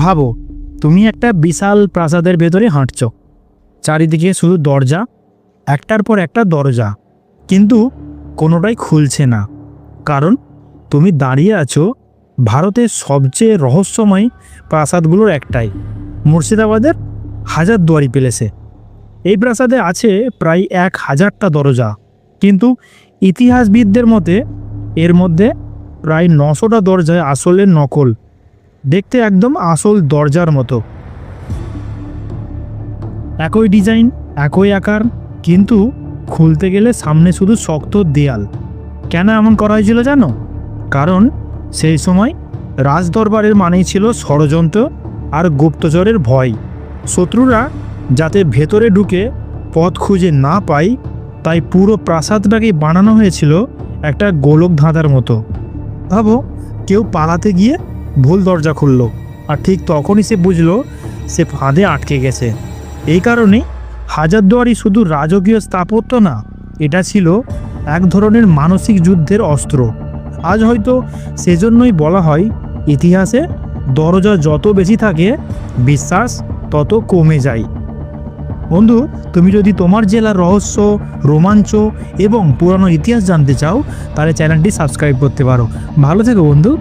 ভাবো, তুমি একটা বিশাল প্রাসাদের ভেতরে হাঁটছো, চারিদিকে শুধু দরজা, একটার পর একটা দরজা, কিন্তু কোনোটাই খুলছে না। কারণ তুমি দাঁড়িয়ে আছো ভারতের সবচেয়ে রহস্যময় প্রাসাদগুলোর একটাই, মুর্শিদাবাদের হাজারদুয়ারি প্যালেসে। এই প্রাসাদে আছে প্রায় 1000টা দরজা, কিন্তু ইতিহাসবিদদের মতে এর মধ্যে প্রায় 900টা দরজায় আসলে নকল, দেখতে একদম আসল দরজার মতো। একই ডিজাইন, একই আকার, কিন্তু খুলতে গেলে সামনে শুধু শক্ত দেয়াল। কেন এমন করা হয়েছিল জানো? কারণ সেই সময় রাজদরবারের মানেই ছিল ষড়যন্ত্র আর গুপ্তচরের ভয়। শত্রুরা যাতে ভেতরে ঢুকে পথ খুঁজে না পায়, তাই পুরো প্রাসাদটাকে বানানো হয়েছিল একটা গোলক ধাঁধার মতো। ভাবো, কেউ পালাতে গিয়ে ভুল দরজা খুলল, আর ঠিক তখনই সে বুঝলো সে ফাঁদে আটকে গেছে। এই কারণে হাজারদুয়ারি শুধু রাজকীয় স্থাপত্য না, এটা ছিল এক ধরনের মানসিক যুদ্ধের অস্ত্র। আজ হয়তো সেজন্যই বলা হয়, ইতিহাসে দরজা যত বেশি থাকে বিশ্বাস তত কমে যায়। বন্ধু, তুমি যদি তোমার জেলার রহস্য, রোমাঞ্চ এবং পুরানো ইতিহাস জানতে চাও, তাহলে চ্যানেলটি সাবস্ক্রাইব করতে পারো। ভালো থেকো বন্ধু।